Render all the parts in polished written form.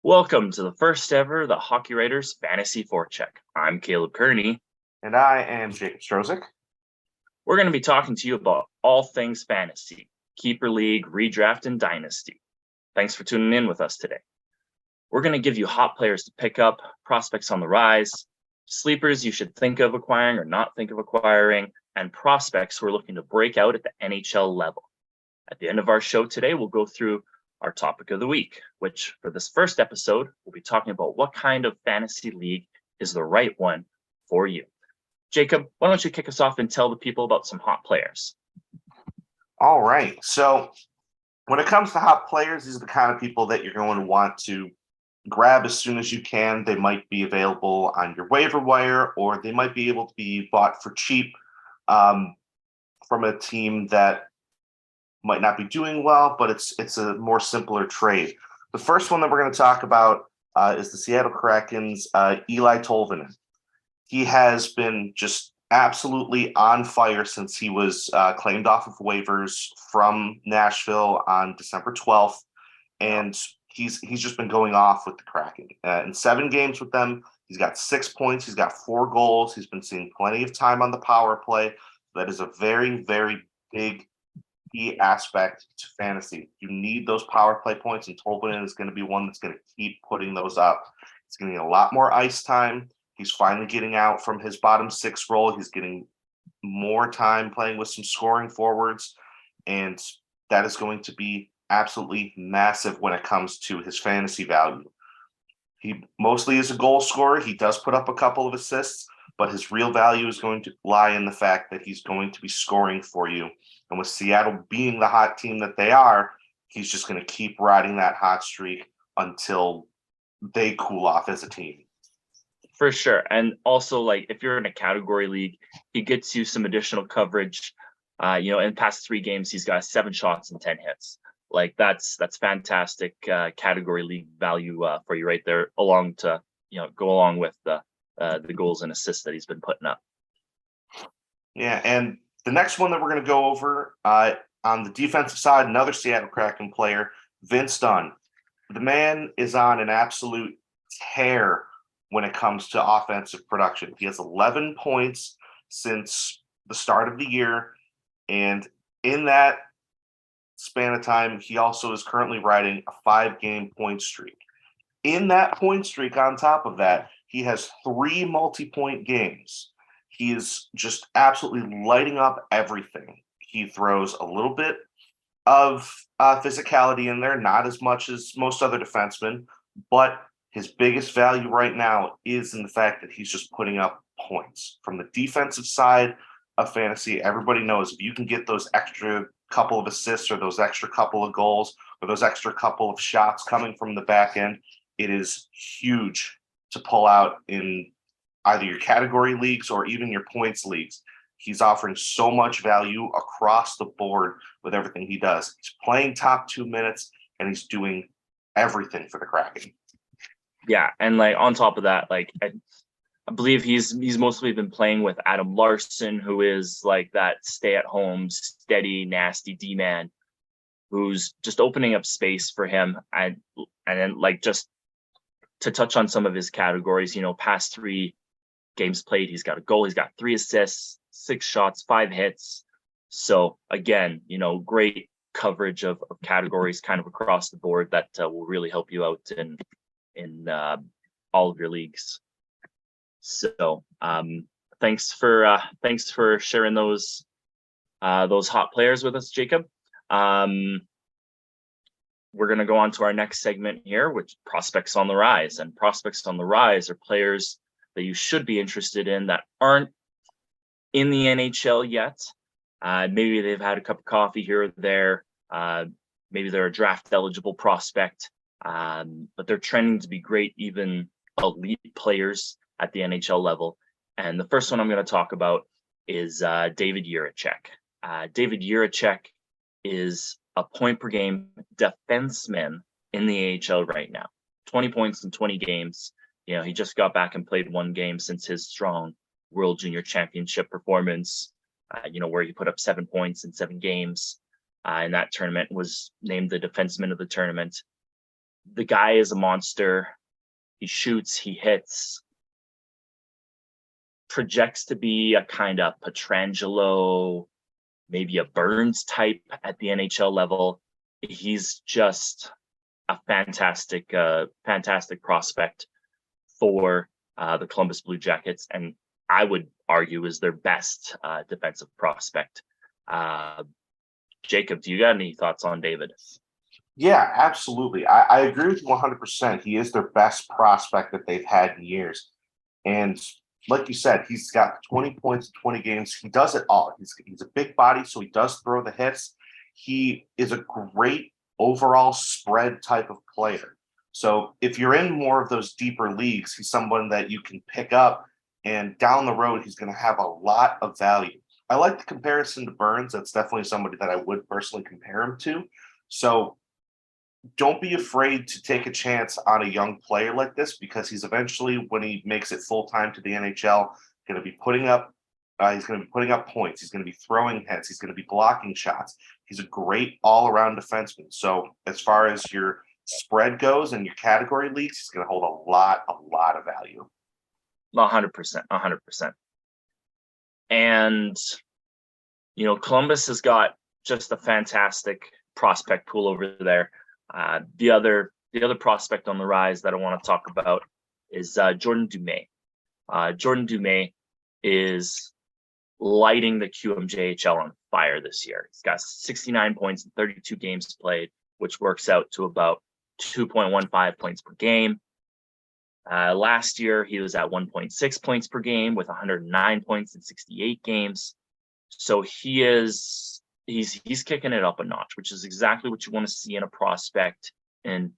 Welcome to the first ever the Hockey Writers Fantasy Forecheck. I'm Caleb Kerney. And I am Jacob Strozyk. We're going to be talking to you about all things fantasy, keeper league, redraft, and dynasty. Thanks for tuning in with us today. We're going to give you hot players to pick up, prospects on the rise, sleepers you should think of acquiring or not think of acquiring, and prospects who are looking to break out at the NHL level. At the end of our show today, we'll go through our topic of the week, which for this first episode, we'll be talking about what kind of fantasy league is the right one for you. Jacob, why don't you kick us off and tell the people about some hot players? All right. So when it comes to hot players, these are the kind of people that you're going to want to grab as soon as you can. They might be available on your waiver wire, or they might be able to be bought for cheap from a team that might not be doing well, but it's a more simpler trade. The first one that we're going to talk about is the Seattle Kraken's Eeli Tolvanen. He has been just absolutely on fire since he was claimed off of waivers from Nashville on December 12th, and he's just been going off with the Kraken. In 7 games with them, he's got 6 points, he's got 4 goals, he's been seeing plenty of time on the power play. That is a very, very big key aspect to fantasy. You need those power play points, and Tolvanen is going to be one that's going to keep putting those up. He's going to get a lot more ice time. He's finally getting out from his bottom 6 role. He's getting more time playing with some scoring forwards, and that is going to be absolutely massive when it comes to his fantasy value. He mostly is a goal scorer. He does put up a couple of assists, but his real value is going to lie in the fact that he's going to be scoring for you. And with Seattle being the hot team that they are, he's just going to keep riding that hot streak until they cool off as a team. For sure. And also, like, if you're in a category league, he gets you some additional coverage. In the past 3 games, he's got 7 shots and 10 hits. Like, that's fantastic category league value for you right there, go along with the goals and assists that he's been putting up. Yeah, and the next one that we're going to go over on the defensive side, another Seattle Kraken player, Vince Dunn. The man is on an absolute tear when it comes to offensive production. He has 11 points since the start of the year, and in that span of time, he also is currently riding a 5-game point streak. In that point streak, on top of that, he has 3 multi-point games. He is just absolutely lighting up everything. He throws a little bit of physicality in there, not as much as most other defensemen, but his biggest value right now is in the fact that he's just putting up points. From the defensive side of fantasy, everybody knows if you can get those extra couple of assists or those extra couple of goals or those extra couple of shots coming from the back end, it is huge to pull out in either your category leagues or even your points leagues. He's offering so much value across the board with everything he does. He's playing top 2 minutes, and he's doing everything for the Kraken. Yeah, and like on top of that, like I believe he's mostly been playing with Adam Larson, who is like that stay-at-home, steady, nasty D-man, who's just opening up space for him. And then, like, just to touch on some of his categories, past 3 games played, he's got a goal, he's got 3 assists, 6 shots, 5 hits. So again, great coverage of categories kind of across the board that will really help you out in all of your leagues. So thanks for sharing those hot players with us, Jacob. We're going to go on to our next segment here, which prospects on the rise. And prospects on the rise are players that you should be interested in that aren't in the NHL yet. Maybe they've had a cup of coffee here or there. Maybe they're a draft eligible prospect, but they're trending to be great, even elite players at the NHL level. And the first one I'm going to talk about is David Jiricek. David Jiricek is a point per game defenseman in the AHL right now. 20 points in 20 games. He just got back and played 1 game since his strong World Junior Championship performance, where he put up 7 points in 7 games. In that tournament, was named the defenseman of the tournament. The guy is a monster. He shoots, he hits, projects to be a kind of Pietrangelo, maybe a Burns type at the NHL level. He's just a fantastic prospect for the Columbus Blue Jackets, and I would argue is their best defensive prospect. Jacob, do you got any thoughts on David? Yeah, absolutely. I agree with you 100%. He is their best prospect that they've had in years. And like you said, he's got 20 points in 20 games. He does it all. He's a big body, so he does throw the hits. He is a great overall spread type of player. So if you're in more of those deeper leagues, he's someone that you can pick up, and down the road, he's going to have a lot of value. I like the comparison to Burns. That's definitely somebody that I would personally compare him to. So don't be afraid to take a chance on a young player like this, because he's eventually, when he makes it full time to the NHL, going to be putting up. He's going to be putting up points. He's going to be throwing hits. He's going to be blocking shots. He's a great all-around defenseman. So as far as your spread goes and your category leagues, he's going to hold a lot of value. 100%. And Columbus has got just a fantastic prospect pool over there. The other prospect on the rise that I want to talk about is Jordan Dumais. Jordan Dumais is lighting the QMJHL on fire this year. He's got 69 points in 32 games played, which works out to about 2.15 points per game. Last year, he was at 1.6 points per game with 109 points in 68 games. So he's kicking it up a notch, which is exactly what you want to see in a prospect in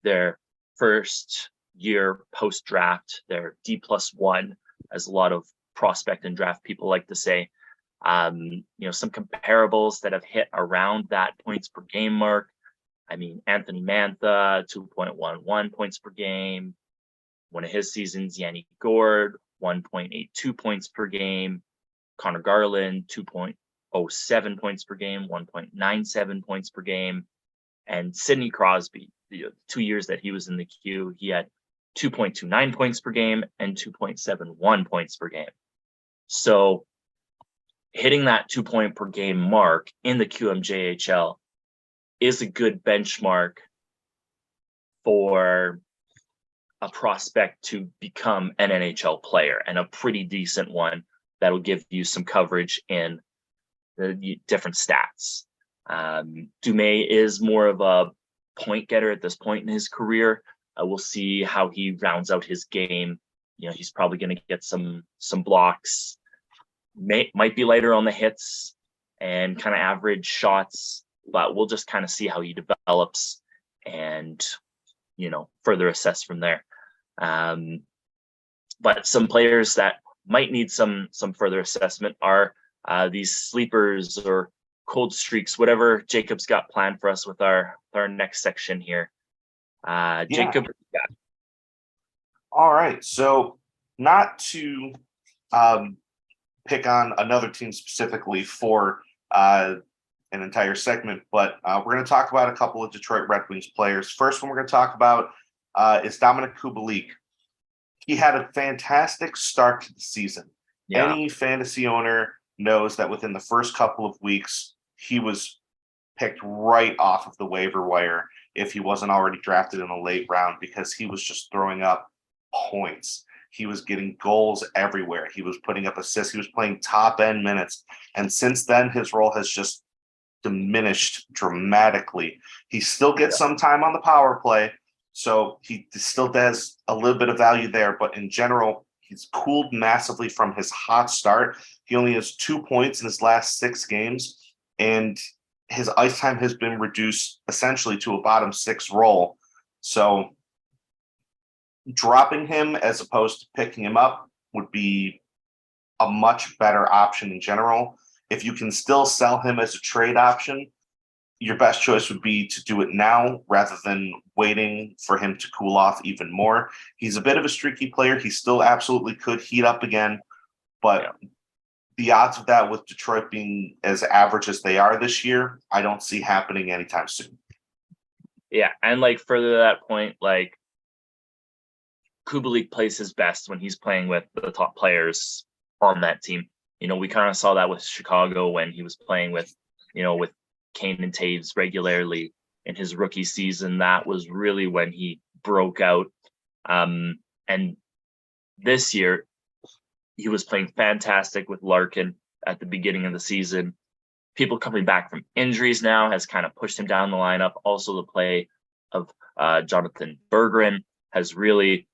their first year post-draft, their D+1, as a lot of prospect and draft people like to say. Some comparables that have hit around that points per game mark. I mean, Anthony Mantha, 2.11 points per game. One of his seasons, Yanni Gourde, 1.82 points per game. Connor Garland, 2.07 points per game, 1.97 points per game. And Sidney Crosby, the 2 years that he was in the queue, he had 2.29 points per game and 2.71 points per game. So hitting that 2 point per game mark in the QMJHL is a good benchmark for a prospect to become an NHL player, and a pretty decent one that'll give you some coverage in the different stats. Dumais is more of a point getter at this point in his career. We'll see how he rounds out his game. He's probably going to get some blocks, might be lighter on the hits and kind of average shots, but we'll just kind of see how he develops and, further assess from there. But some players that might need some further assessment are these sleepers or cold streaks, whatever Jacob's got planned for us with our next section here. Jacob. Yeah. All right. So not to pick on another team specifically for an entire segment, but we're going to talk about a couple of Detroit Red Wings players. First one we're going to talk about is Dominik Kubalik. He had a fantastic start to the season. Yeah. Any fantasy owner knows that within the first couple of weeks, he was picked right off of the waiver wire if he wasn't already drafted in a late round, because he was just throwing up points. He was getting goals everywhere. He was putting up assists. He was playing top end minutes. And since then, his role has just diminished dramatically. He still gets some time on the power play, so he still does a little bit of value there. But in general, he's cooled massively from his hot start. He only has 2 points in his last 6 games, and his ice time has been reduced essentially to a bottom 6 role. So dropping him as opposed to picking him up would be a much better option in general. If you can still sell him as a trade option, your best choice would be to do it now rather than waiting for him to cool off even more. He's a bit of a streaky player. He still absolutely could heat up again, but the odds of that with Detroit being as average as they are this year, I don't see happening anytime soon. Yeah, and like further to that point, like Kubalik plays his best when he's playing with the top players on that team. We kind of saw that with Chicago when he was playing with, with Kane and Taves regularly in his rookie season. That was really when he broke out. And this year, he was playing fantastic with Larkin at the beginning of the season. People coming back from injuries now has kind of pushed him down the lineup. Also, the play of Jonathan Berggren has really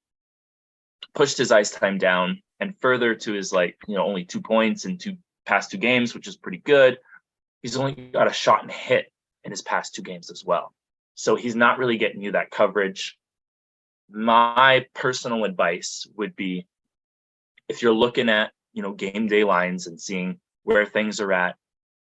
pushed his ice time down, and further to his only 2 points in past two games, which is pretty good. He's only got a shot and hit in his past 2 games as well. So he's not really getting you that coverage. My personal advice would be, if you're looking at, game day lines and seeing where things are at,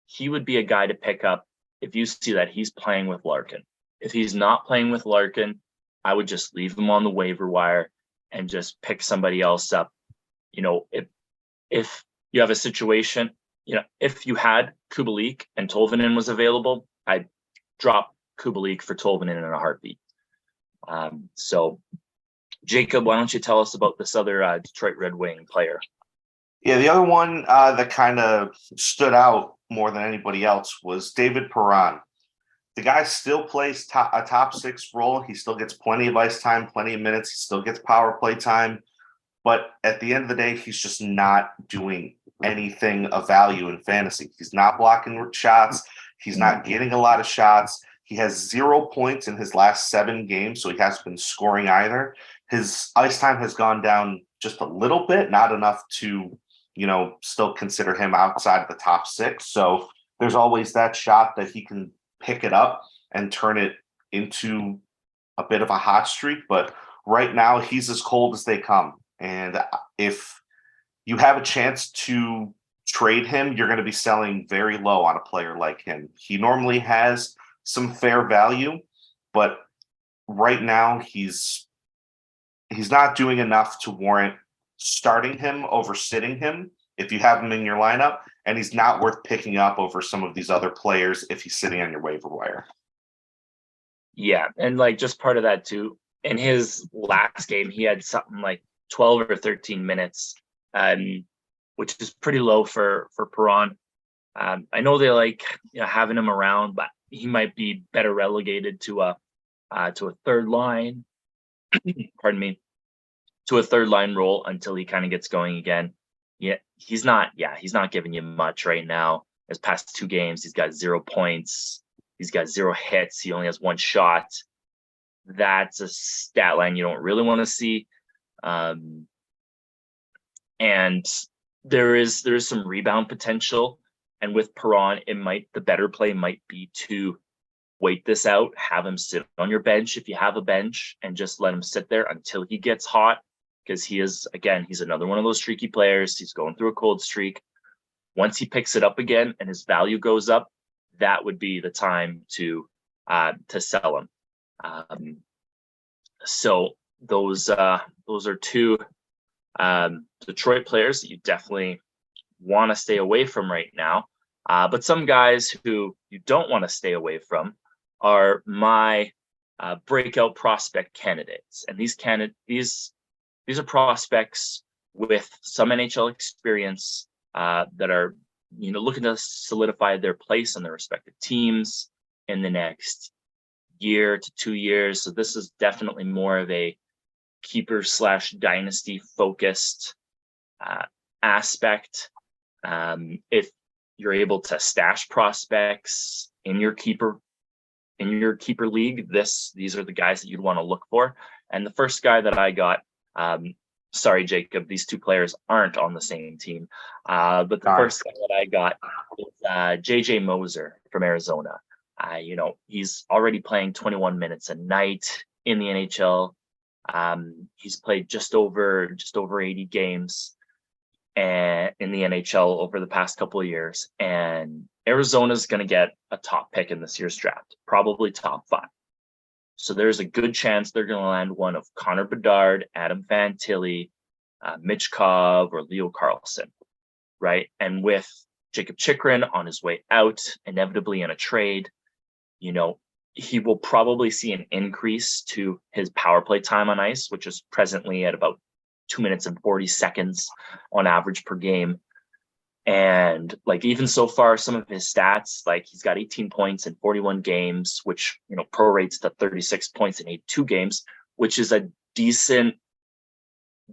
he would be a guy to pick up if you see that he's playing with Larkin. If he's not playing with Larkin, I would just leave him on the waiver wire and just pick somebody else up. If you have a situation, if you had Kubalik and Tolvanen was available, I'd drop Kubalik for Tolvanen in a heartbeat. So, Jacob, why don't you tell us about this other Detroit Red Wing player? Yeah, the other one that kind of stood out more than anybody else was David Perron. The guy still plays a top 6 role. He still gets plenty of ice time, plenty of minutes. He still gets power play time. But at the end of the day, he's just not doing anything of value in fantasy. He's not blocking shots. He's not getting a lot of shots. He has 0 points in his last 7 games, so he hasn't been scoring either. His ice time has gone down just a little bit, not enough to, still consider him outside of the top 6. So there's always that shot that he can pick it up and turn it into a bit of a hot streak. But right now, he's as cold as they come. And if you have a chance to trade him, you're going to be selling very low on a player like him. He normally has some fair value, but right now he's not doing enough to warrant starting him over sitting him if you have him in your lineup, and he's not worth picking up over some of these other players if he's sitting on your waiver wire. Yeah, and just part of that too, in his last game, he had something like 12 or 13 minutes, which is pretty low for Perron. I know they like having him around, but he might be better relegated to a third line. Pardon me, to a third line role until he kind of gets going again. Yeah, he's not giving you much right now. His past 2 games, he's got 0 points. He's got 0 hits. He only has 1 shot. That's a stat line you don't really want to see. And there is some rebound potential. And with Perron, the better play might be to wait this out, have him sit on your bench if you have a bench, and just let him sit there until he gets hot. Because he's another one of those streaky players. He's going through a cold streak. Once he picks it up again and his value goes up, that would be the time to sell him. So those are 2 Detroit players that you definitely want to stay away from right now. But some guys who you don't want to stay away from are my breakout prospect candidates, and these are prospects with some NHL experience that are, looking to solidify their place on their respective teams in the next year to 2 years. So this is definitely more of a keeper/dynasty focused aspect. If you're able to stash prospects in your keeper league, these are the guys that you'd want to look for. And the first guy that I got, sorry, Jacob, these 2 players aren't on the same team. But the first guy that I got was JJ Moser from Arizona. He's already playing 21 minutes a night in the NHL. He's played just over 80 games in the NHL over the past couple of years. And Arizona's going to get a top pick in this year's draft, probably top 5. So there's a good chance they're going to land one of Connor Bedard, Adam Fantilli, Mitch Cobb, or Leo Carlson, right? And with Jacob Chikrin on his way out, inevitably in a trade, he will probably see an increase to his power play time on ice, which is presently at about 2 minutes and 40 seconds on average per game. And like, even so far, some of his stats, like he's got 18 points in 41 games, which, prorates to 36 points in 82 games, which is a decent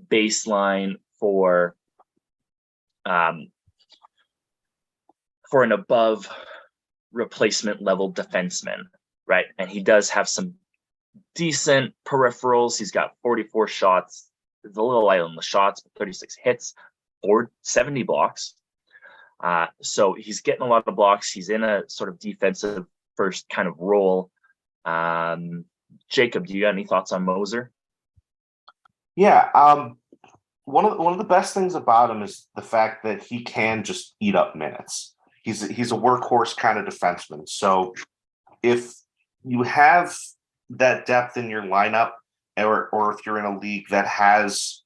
baseline for an above replacement level defenseman, right? And he does have some decent peripherals. He's got 44 shots. It's a little light on the shots, but 36 hits or 70 blocks. So he's getting a lot of blocks. He's in a sort of defensive first kind of role. Jacob, do you got any thoughts on Moser? Yeah. One of the best things about him is the fact that he can just eat up minutes. He's a workhorse kind of defenseman. So if you have that depth in your lineup, or if you're in a league that has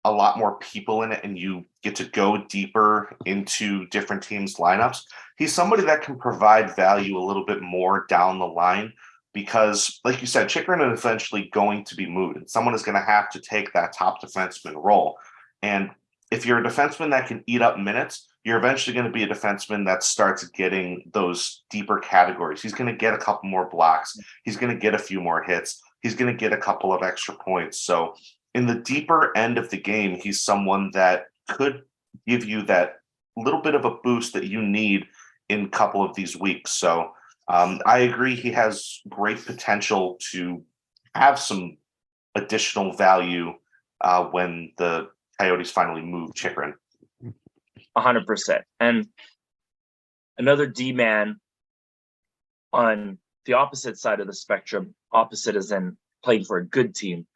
a lot more people in it and you get to go deeper into different teams' lineups, he's somebody that can provide value a little bit more down the line because, like you said, Chychrun is eventually going to be moved and someone is going to have to take that top defenseman role. And if you're a defenseman that can eat up minutes, you're eventually going to be a defenseman that starts getting those deeper categories. He's going to get a couple more blocks. He's going to get a few more hits. He's going to get a couple of extra points. So in the deeper end of the game, he's someone that could give you that little bit of a boost that you need in a couple of these weeks. So I agree he has great potential to have some additional value when the Coyotes finally move Chychrun. 100%. And another D-man on the opposite side of the spectrum, opposite as in playing for a good team,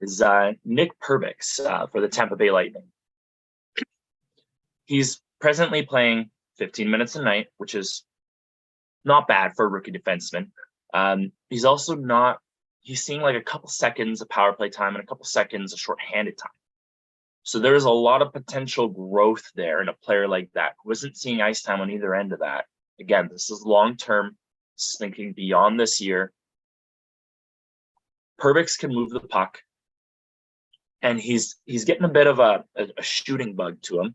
is Nick Perbix for the Tampa Bay Lightning. He's presently playing 15 minutes a night, which is not bad for a rookie defenseman. He's also he's seeing like a couple seconds of power play time and a couple seconds of shorthanded time. So there's a lot of potential growth there in a player like that who isn't seeing ice time on either end of that. Again, this is long-term, thinking beyond this year. Perbix can move the puck, and he's getting a bit of a shooting bug to him.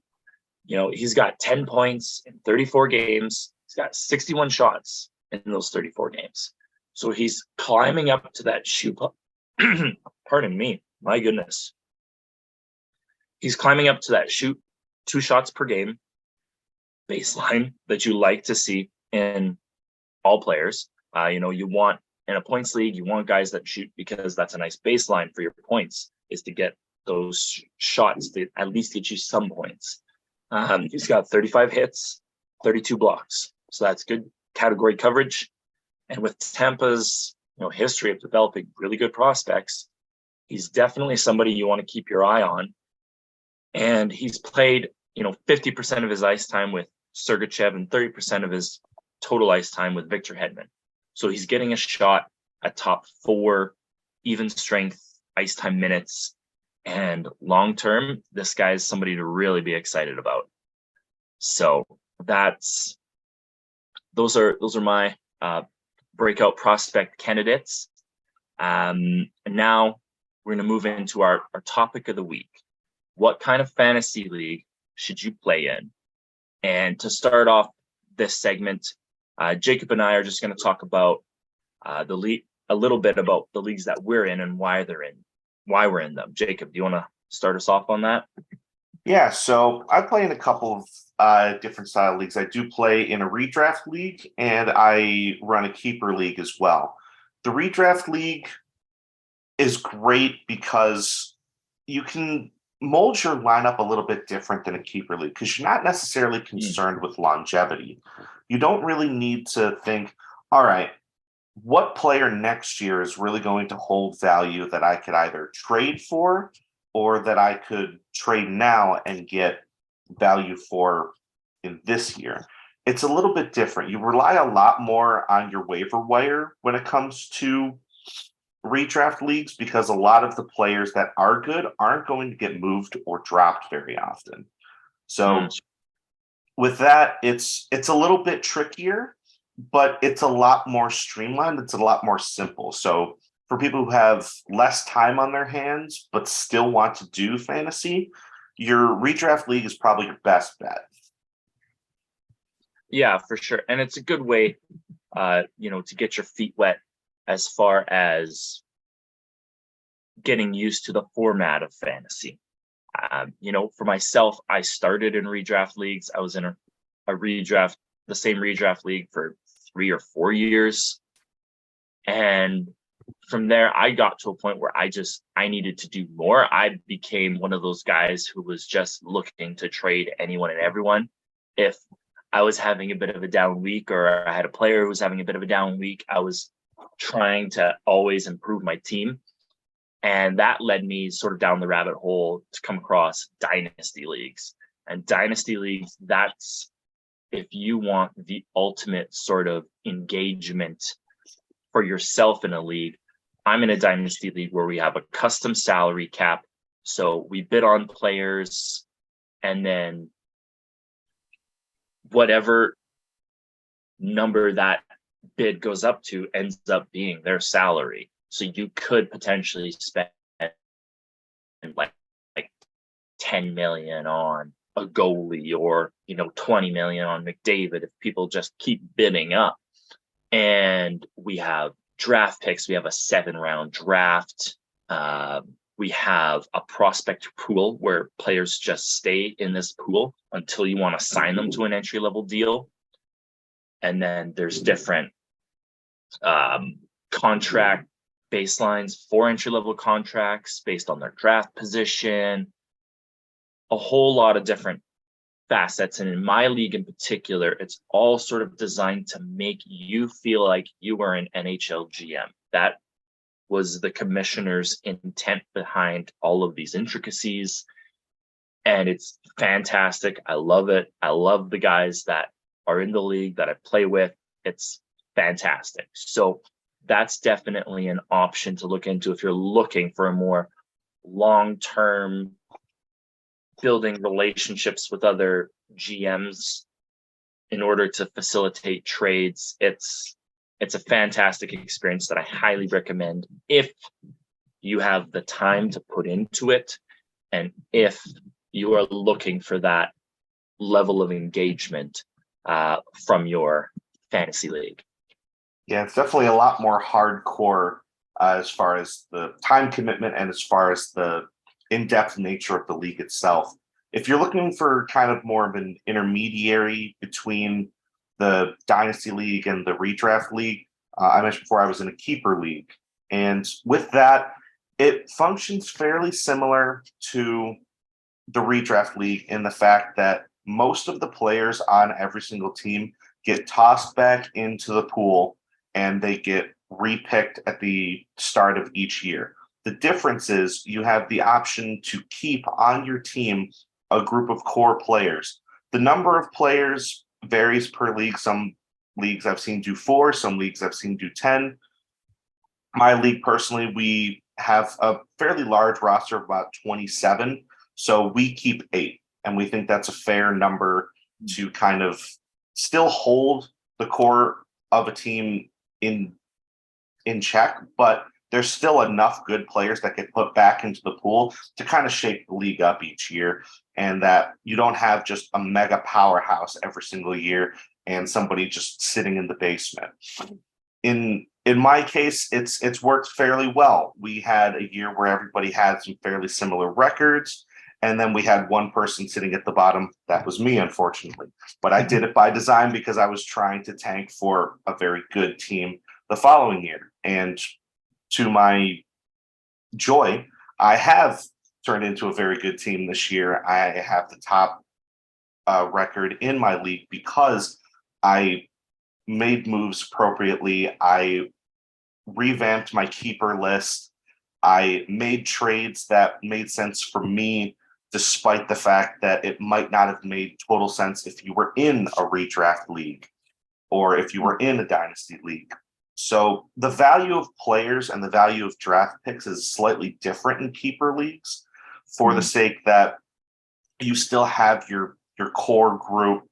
He's got 10 points in 34 games. He's got 61 shots in those 34 games. So he's climbing up to that shoot. Pardon me. My goodness. He's climbing up to that shoot 2 shots per game baseline that you like to see in all players. You want in a points league, you want guys that shoot because that's a nice baseline for your points, is to get those shots to at least get you some points. He's got 35 hits, 32 blocks. So that's good category coverage. And with Tampa's history of developing really good prospects, he's definitely somebody you want to keep your eye on. And he's played, 50% of his ice time with Sergachev and 30% of his total ice time with Victor Hedman. So he's getting a shot at top 4 even strength ice time minutes. And long term, this guy is somebody to really be excited about. So those are my breakout prospect candidates. And now we're going to move into our topic of the week. What kind of fantasy league should you play in? And to start off this segment, Jacob and I are just going to talk about the league, a little bit about the leagues that we're in and why we're in them. Jacob, do you want to start us off on that? Yeah, so I play in a couple of different style leagues. I do play in a redraft league, and I run a keeper league as well. The redraft league is great because you can mold your lineup a little bit different than a keeper league because you're not necessarily concerned with longevity. You don't really need to think, all right, what player next year is really going to hold value that I could either trade for or that I could trade now and get value for in this year. It's a little bit different. You rely a lot more on your waiver wire when it comes to redraft leagues because a lot of the players that are good aren't going to get moved or dropped very often. So with that, it's a little bit trickier. but it's a lot more streamlined. It's a lot more simple. So for people who have less time on their hands, but still want to do fantasy, your redraft league is probably your best bet. Yeah, for sure. And it's a good way, to get your feet wet as far as getting used to the format of fantasy. For myself, I started in redraft leagues. I was in a redraft, the same redraft league for 3 or 4 years. And from there, I got to a point where I needed to do more. I became one of those guys who was just looking to trade anyone and everyone. If I was having a bit of a down week, or I had a player who was having a bit of a down week, I was trying to always improve my team. And that led me sort of down the rabbit hole to come across dynasty leagues. And dynasty leagues, that's if you want the ultimate sort of engagement for yourself in a league. I'm in a dynasty league where we have a custom salary cap. So we bid on players, and then whatever number that bid goes up to ends up being their salary. So you could potentially spend like 10 million on a goalie, or 20 million on McDavid if people just keep bidding up. And we have draft picks. We have a 7-round draft. We have a prospect pool where players just stay in this pool until you want to sign them to an entry-level deal. And then there's different contract baselines for entry-level contracts based on their draft position, a whole lot of different facets. And in my league in particular, it's all sort of designed to make you feel like you are an NHL GM. That was the commissioner's intent behind all of these intricacies. And it's fantastic. I love it. I love the guys that are in the league that I play with. It's fantastic. So that's definitely an option to look into if you're looking for a more long-term building relationships with other GMs in order to facilitate trades. It's a fantastic experience that I highly recommend if you have the time to put into it, and if you are looking for that level of engagement from your fantasy league. Yeah, it's definitely a lot more hardcore as far as the time commitment and as far as the in-depth nature of the league itself. If you're looking for kind of more of an intermediary between the Dynasty League and the Redraft League, I mentioned before I was in a keeper league. And with that, it functions fairly similar to the Redraft League in the fact that most of the players on every single team get tossed back into the pool and they get repicked at the start of each year. The difference is you have the option to keep on your team a group of core players. The number of players varies per league. Some leagues I've seen do 4, some leagues I've seen do 10. My league personally, we have a fairly large roster of about 27. So we keep 8, and we think that's a fair number to kind of still hold the core of a team in check, but there's still enough good players that get put back into the pool to kind of shake the league up each year, and that you don't have just a mega powerhouse every single year and somebody just sitting in the basement. In my case, it's worked fairly well. We had a year where everybody had some fairly similar records, and then we had one person sitting at the bottom. That was me, unfortunately. But I did it by design because I was trying to tank for a very good team the following year. And to my joy, I have turned into a very good team this year. I have the top record in my league because I made moves appropriately. I revamped my keeper list. I made trades that made sense for me, despite the fact that it might not have made total sense if you were in a redraft league or if you were in a dynasty league. So the value of players and the value of draft picks is slightly different in keeper leagues for the sake that you still have your core group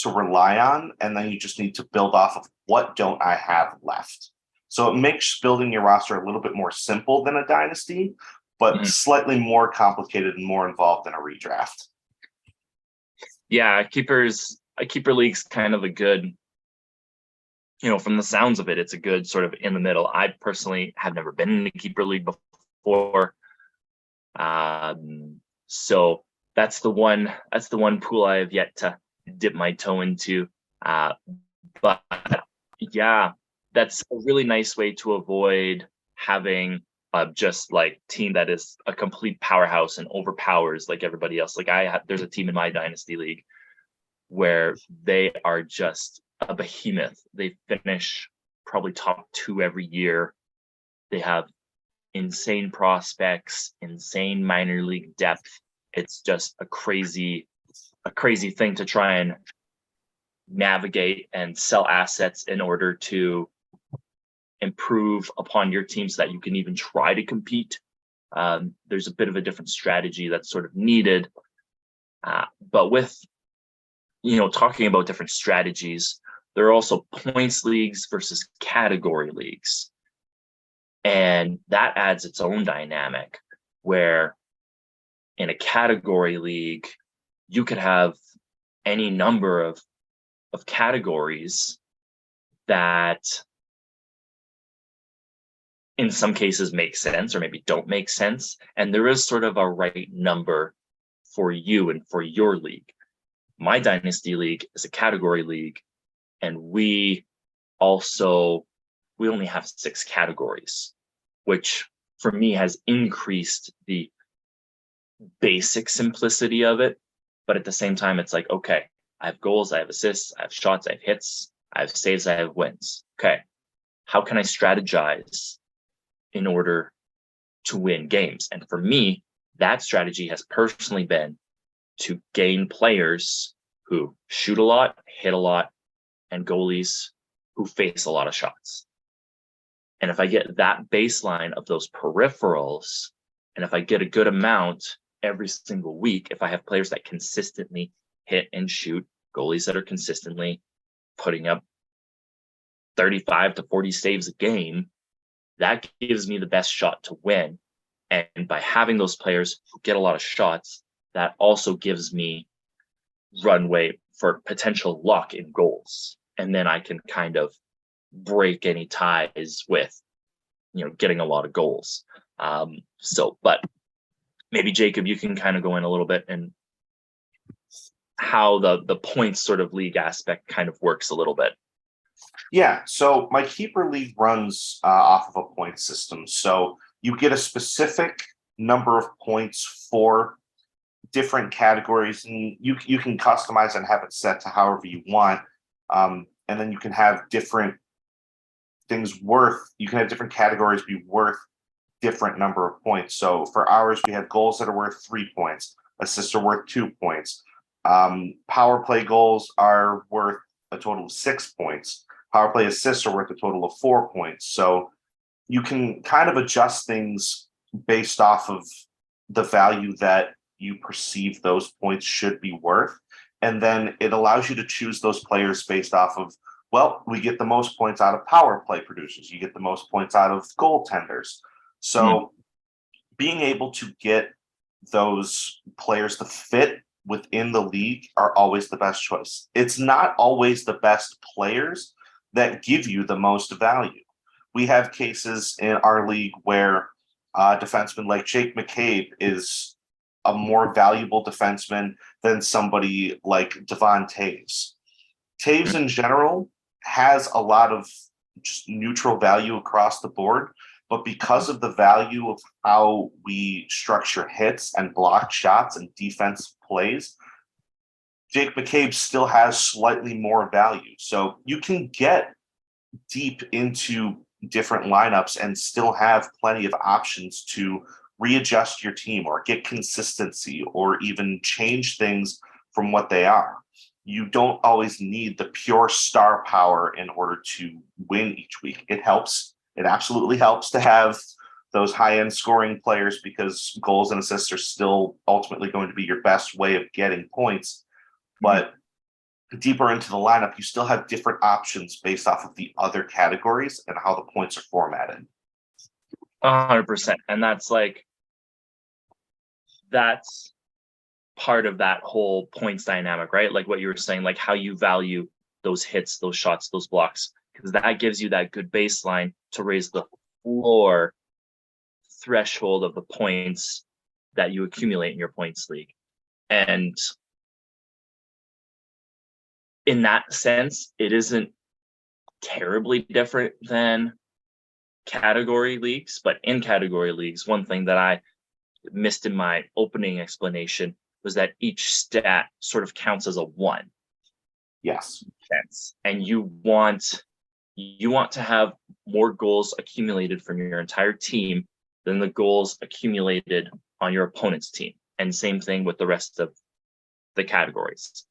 to rely on, and then you just need to build off of what don't I have left. So it makes building your roster a little bit more simple than a dynasty, but slightly more complicated and more involved than a redraft. Yeah, a keeper league's kind of a good, from the sounds of it, it's a good sort of in the middle. I personally have never been in a keeper league before. So that's the one pool I have yet to dip my toe into. But yeah, that's a really nice way to avoid having just like team that is a complete powerhouse and overpowers like everybody else. Like there's a team in my dynasty league where they are just a behemoth. They finish probably top 2 every year. They have insane prospects, insane minor league depth. It's just a crazy thing to try and navigate and sell assets in order to improve upon your team so that you can even try to compete. There's a bit of a different strategy that's sort of needed. But with, talking about different strategies, there are also points leagues versus category leagues. And that adds its own dynamic where in a category league, you could have any number of categories that in some cases make sense or maybe don't make sense. And there is sort of a right number for you and for your league. My dynasty league is a category league, and we only have 6 categories, which for me has increased the basic simplicity of it. But at the same time, it's like, okay, I have goals, I have assists, I have shots, I have hits, I have saves, I have wins. Okay, how can I strategize in order to win games? And for me, that strategy has personally been to gain players who shoot a lot, hit a lot, and goalies who face a lot of shots. And if I get that baseline of those peripherals, and if I get a good amount every single week, if I have players that consistently hit and shoot, goalies that are consistently putting up 35 to 40 saves a game, that gives me the best shot to win. And by having those players who get a lot of shots, that also gives me runway for potential luck in goals. And then I can kind of break any ties with, getting a lot of goals. But maybe Jacob, you can kind of go in a little bit and how the points sort of league aspect kind of works a little bit. Yeah, so my keeper league runs off of a point system. So you get a specific number of points for different categories, and you can customize and have it set to however you want. And then you can have different things you can have different categories be worth different number of points. So for ours, we have goals that are worth 3 points, assists are worth 2 points. Power play goals are worth a total of 6 points. Power play assists are worth a total of 4 points. So you can kind of adjust things based off of the value that you perceive those points should be worth. And then it allows you to choose those players based off of, well, we get the most points out of power play producers. You get the most points out of goaltenders. So being able to get those players to fit within the league are always the best choice. It's not always the best players that give you the most value. We have cases in our league where a defenseman like Jake McCabe is a more valuable defenseman than somebody like Devon Taves. Taves in general has a lot of just neutral value across the board, but because of the value of how we structure hits and block shots and defense plays, Jake McCabe still has slightly more value. So you can get deep into different lineups and still have plenty of options to readjust your team or get consistency or even change things from what they are. You don't always need the pure star power in order to win each week. It helps. It absolutely helps to have those high-end scoring players because goals and assists are still ultimately going to be your best way of getting points. But deeper into the lineup, you still have different options based off of the other categories and how the points are formatted. 100%. And that's part of that whole points dynamic, right? Like what you were saying, like how you value those hits, those shots, those blocks, because that gives you that good baseline to raise the floor threshold of the points that you accumulate in your points league. And in that sense, it isn't terribly different than category leagues, but in category leagues, one thing that I missed in my opening explanation was that each stat sort of counts as a 1. Yes. And you want to have more goals accumulated from your entire team than the goals accumulated on your opponent's team. And same thing with the rest of the categories.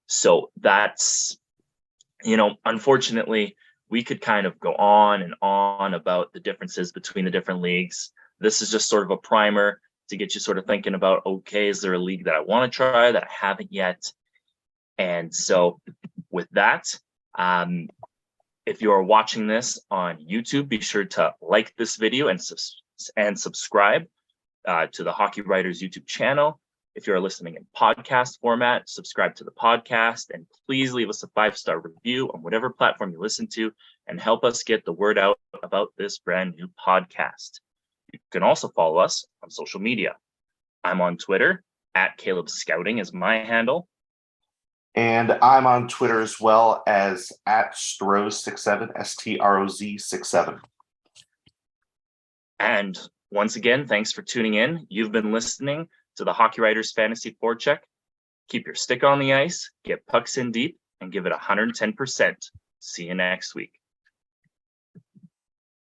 So that's, unfortunately, we could kind of go on and on about the differences between the different leagues. This is just sort of a primer to get you sort of thinking about, okay, is there a league that I want to try that I haven't yet? And so with that, if you are watching this on YouTube, be sure to like this video and subscribe to the Hockey Writers YouTube channel. If you're listening in podcast format, subscribe to the podcast, and please leave us a 5-star review on whatever platform you listen to and help us get the word out about this brand new podcast. You can also follow us on social media. I'm on Twitter, @CalebScouting is my handle. And I'm on Twitter as well as @Stroz67, STROZ67. And once again, thanks for tuning in. You've been listening to the Hockey Writers Fantasy Forecheck. Keep your stick on the ice, get pucks in deep, and give it 110%. See you next week.